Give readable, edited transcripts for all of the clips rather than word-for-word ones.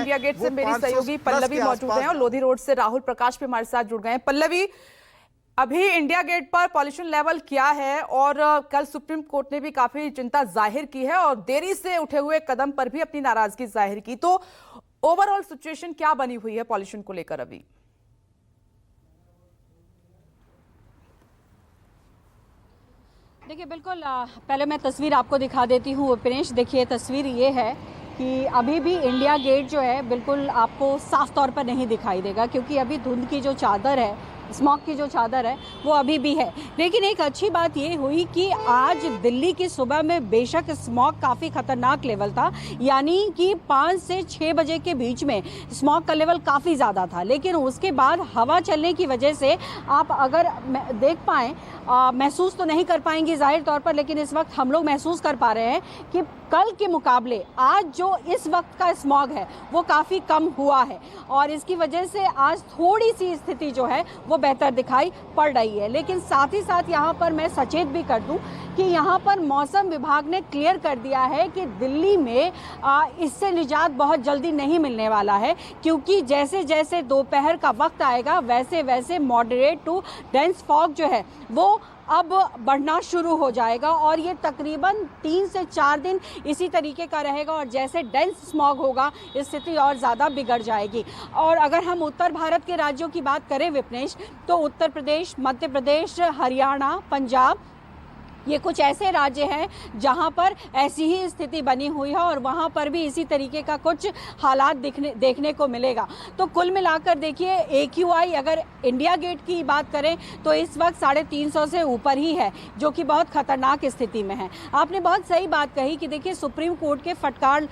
India gate से मेरी सहयोगी पल्लवी मौजूद हैं और लोधी रोड से राहुल प्रकाश भी हमारे साथ जुड़ गए हैं। पल्लवी, अभी इंडिया गेट पर पॉल्यूशन लेवल क्या है और कल सुप्रीम कोर्ट ने भी काफी चिंता जाहिर की है और देरी से उठे हुए कदम पर भी अपनी नाराजगी जाहिर की, तो ओवरऑल सिचुएशन क्या बनी हुई है पॉल्यूशन को लेकर अभी? देखिए बिल्कुल, पहले मैं तस्वीर आपको दिखा देती हूँ विपनेश। देखिए तस्वीर ये है कि अभी भी इंडिया गेट जो है बिल्कुल आपको साफ तौर पर नहीं दिखाई देगा, क्योंकि अभी धुंध की जो चादर है, स्मॉग की जो चादर है वो अभी भी है। लेकिन एक अच्छी बात ये हुई कि आज दिल्ली की सुबह में बेशक स्मॉग काफ़ी खतरनाक लेवल था, यानी कि 5 से 6 बजे के बीच में स्मॉग का लेवल काफ़ी ज़्यादा था, लेकिन उसके बाद हवा चलने की वजह से आप अगर देख पाएँ, महसूस तो नहीं कर पाएंगे जाहिर तौर पर, लेकिन इस वक्त हम लोग महसूस कर पा रहे हैं कि कल के मुकाबले आज जो इस वक्त का स्मॉग है वो काफ़ी कम हुआ है और इसकी वजह से आज थोड़ी सी स्थिति जो है वो बेहतर दिखाई पड़ रही है। लेकिन साथ ही साथ यहाँ पर मैं सचेत भी कर दूं कि यहाँ पर मौसम विभाग ने क्लियर कर दिया है कि दिल्ली में इससे निजात बहुत जल्दी नहीं मिलने वाला है, क्योंकि जैसे जैसे दोपहर का वक्त आएगा वैसे वैसे मॉडरेट टू डेंस फॉग जो है वो अब बढ़ना शुरू हो जाएगा और ये तकरीबन 3 से 4 दिन इसी तरीके का रहेगा और जैसे डेंस स्मॉग होगा स्थिति और ज़्यादा बिगड़ जाएगी। और अगर हम उत्तर भारत के राज्यों की बात करें विपनेश, तो उत्तर प्रदेश, मध्य प्रदेश, हरियाणा, पंजाब, ये कुछ ऐसे राज्य हैं जहां पर ऐसी ही स्थिति बनी हुई है और वहां पर भी इसी तरीके का कुछ हालात देखने को मिलेगा। तो कुल मिलाकर देखिए AQI अगर इंडिया गेट की बात करें तो इस वक्त 350 से ऊपर ही है, जो कि बहुत खतरनाक स्थिति में है। आपने बहुत सही बात कही कि देखिए सुप्रीम कोर्ट के फटकार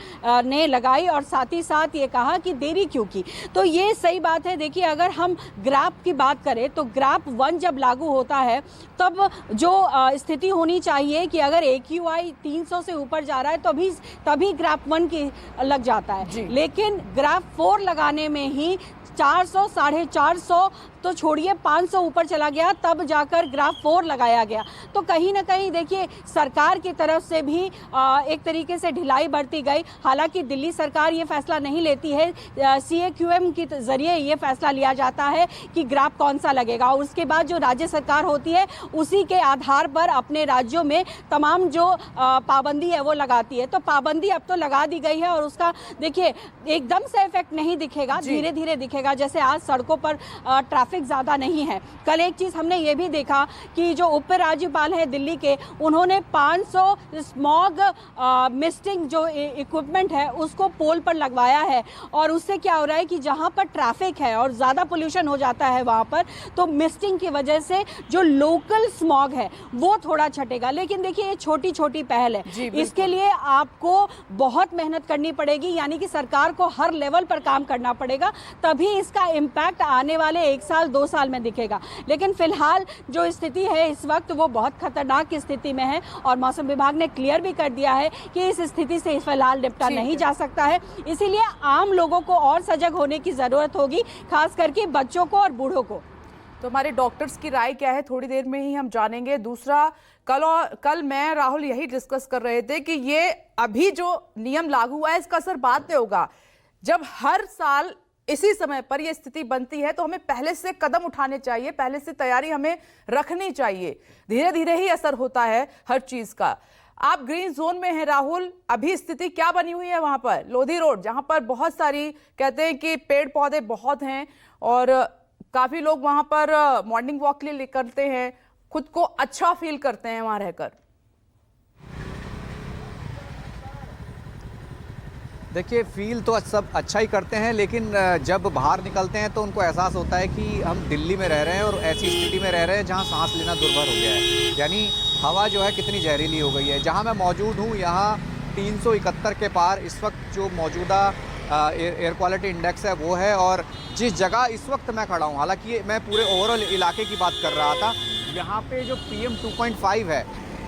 ने लगाई और साथ ही साथ ये कहा कि देरी क्यों की, तो ये सही बात है। देखिए अगर हम ग्राफ की बात करें तो ग्राफ 1 जब लागू होता है तब जो स्थिति होनी चाहिए कि अगर AQI 300 से ऊपर जा रहा है तभी ग्राफ 1 की लग जाता है, लेकिन ग्राफ 4 लगाने में ही 400, 450 तो छोड़िए 500 ऊपर चला गया, तब जाकर ग्राफ 4 लगाया गया। तो कहीं ना कहीं देखिए सरकार की तरफ से भी एक तरीके से ढिलाई बरती गई। हालांकि दिल्ली सरकार ये फैसला नहीं लेती है, CAQM के जरिए ये फैसला लिया जाता है कि ग्राफ कौन सा लगेगा और उसके बाद जो राज्य सरकार होती है उसी के आधार पर अपने राज्यों में तमाम जो पाबंदी है वो लगाती है। तो पाबंदी अब तो लगा दी गई है और उसका देखिए एकदम से इफेक्ट नहीं दिखेगा, धीरे धीरे दिखेगा। जैसे आज सड़कों पर ट्रैफिक ज्यादा नहीं है। कल एक चीज हमने ये भी देखा कि जो उप राज्यपाल है दिल्ली के, उन्होंने 500 स्मॉग मिस्टिंग जो इक्विपमेंट है उसको पोल पर लगवाया है और उससे क्या हो रहा है कि जहां पर ट्रैफिक है और ज्यादा पोल्यूशन हो जाता है वहां पर, तो मिस्टिंग की वजह से जो लोकल स्मॉग है वो थोड़ा छटेगा। लेकिन देखिए ये छोटी छोटी पहल है, इसके लिए आपको बहुत मेहनत करनी पड़ेगी, यानी कि सरकार को हर लेवल पर काम करना पड़ेगा, तभी इसका इम्पैक्ट आने वाले 1 साल 2 साल में दिखेगा। लेकिन फिलहाल जो स्थिति है इस वक्त वो बहुत खतरनाक स्थिति में है और मौसम विभाग ने क्लियर भी कर दिया है कि इस स्थिति से फिलहाल निपटा नहीं जा सकता है। इसीलिए आम लोगों को और सजग होने की जरूरत होगी, खास करके बच्चों को और बूढ़ों को। तो हमारे डॉक्टर्स की राय क्या है थोड़ी देर में ही हम जानेंगे। दूसरा, कल मैं राहुल यही डिस्कस कर रहे थे कि ये अभी जो नियम लागू हुआ है इसका असर बाद में होगा। जब हर साल इसी समय पर यह स्थिति बनती है तो हमें पहले से कदम उठाने चाहिए, पहले से तैयारी हमें रखनी चाहिए। धीरे धीरे ही असर होता है हर चीज का। आप ग्रीन जोन में हैं राहुल, अभी स्थिति क्या बनी हुई है वहां पर लोधी रोड, जहां पर बहुत सारी कहते हैं कि पेड़ पौधे बहुत हैं और काफी लोग वहां पर मॉर्निंग वॉक के लिए निकलते हैं, खुद को अच्छा फील करते हैं वहां रहकर? देखिए फील तो सब अच्छा ही करते हैं, लेकिन जब बाहर निकलते हैं तो उनको एहसास होता है कि हम दिल्ली में रह रहे हैं और ऐसी स्थिति में रह रहे हैं जहां सांस लेना दुर्भर हो गया है। यानी हवा जो है कितनी जहरीली हो गई है। जहां मैं मौजूद हूं यहाँ 371 के पार इस वक्त जो मौजूदा एयर क्वालिटी इंडेक्स है वो है, और जिस जगह इस वक्त मैं खड़ा हूँ, हालांकि मैं पूरे ओवरऑल इलाके की बात कर रहा था, यहाँ पे जो PM 2.5 है,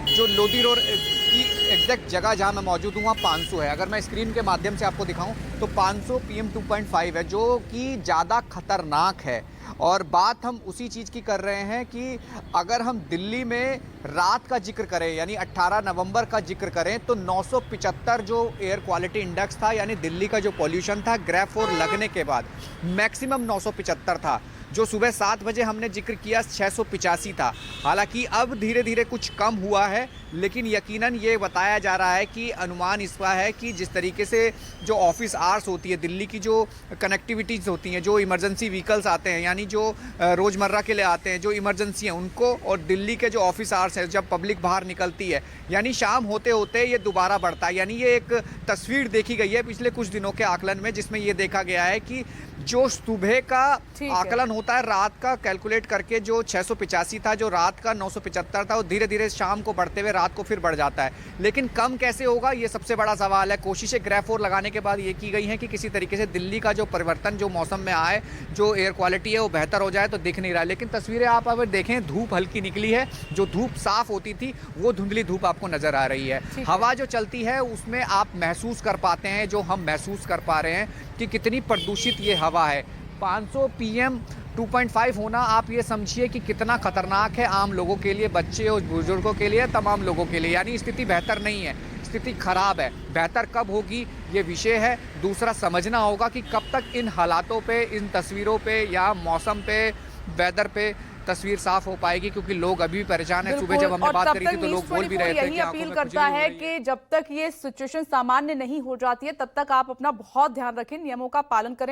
जो लोधी रोड की एग्जैक्ट जगह जहाँ मैं मौजूद हूँ वहाँ 500 है। अगर मैं स्क्रीन के माध्यम से आपको दिखाऊं तो 500 PM 2.5 है, जो कि ज़्यादा खतरनाक है। और बात हम उसी चीज़ की कर रहे हैं कि अगर हम दिल्ली में रात का जिक्र करें यानी 18 नवंबर का जिक्र करें तो 975 जो एयर क्वालिटी इंडेक्स था यानी दिल्ली का जो पॉल्यूशन था ग्रेफ 4 लगने के बाद मैक्सिमम 975 था। जो सुबह 7 बजे हमने जिक्र किया 685 था। हालांकि अब धीरे धीरे कुछ कम हुआ है, लेकिन यकीनन ये बताया जा रहा है कि अनुमान इसका है कि जिस तरीके से जो ऑफिस आवर्स होती है, दिल्ली की जो कनेक्टिविटीज़ होती हैं, जो इमरजेंसी व्हीकल्स आते हैं यानी जो रोज़मर्रा के लिए आते हैं, जो इमरजेंसी हैं उनको, और दिल्ली के जो ऑफिस आवर्स हैं जब पब्लिक बाहर निकलती है यानी शाम होते होते ये दोबारा बढ़ता है। यानी ये एक तस्वीर देखी गई है पिछले कुछ दिनों के आकलन में, जिसमें ये देखा गया है कि जो सुबह का आकलन होता है रात का कैलकुलेट करके जो 685 था, जो रात का 975 था, वो धीरे धीरे शाम को बढ़ते हुए रात को फिर बढ़ जाता है। लेकिन कम कैसे होगा ये सबसे बड़ा सवाल है। कोशिशें ग्रेफ 4 लगाने के बाद ये की गई हैं कि किसी तरीके से दिल्ली का जो परिवर्तन जो मौसम में आए, जो एयर क्वालिटी है वो बेहतर हो जाए, तो दिख नहीं रहा है। लेकिन तस्वीरें आप अगर देखें धूप हल्की निकली है, जो धूप साफ होती थी वो धुंधली धूप आपको नजर आ रही है। हवा जो चलती है उसमें आप महसूस कर पाते हैं, जो हम महसूस कर पा रहे हैं कि कितनी प्रदूषित ये हवा है। 500 PM 2.5 होना आप ये समझिए कि कितना खतरनाक है आम लोगों के लिए, बच्चे और बुजुर्गों के लिए, तमाम लोगों के लिए। यानी स्थिति बेहतर नहीं है, स्थिति खराब है। बेहतर कब होगी ये विषय है। दूसरा समझना होगा कि कब तक इन हालातों पे, इन तस्वीरों पे या मौसम पे, वेदर पे तस्वीर साफ हो पाएगी, क्योंकि लोग अभी भी परेशान हैं। सुबह जब हमने बात करी थी तो लोग बोल भी रहे थे कि अपील करता है कि जब तक ये सिचुएशन सामान्य नहीं हो जाती है तब तक आप अपना बहुत ध्यान रखें, नियमों का पालन करें।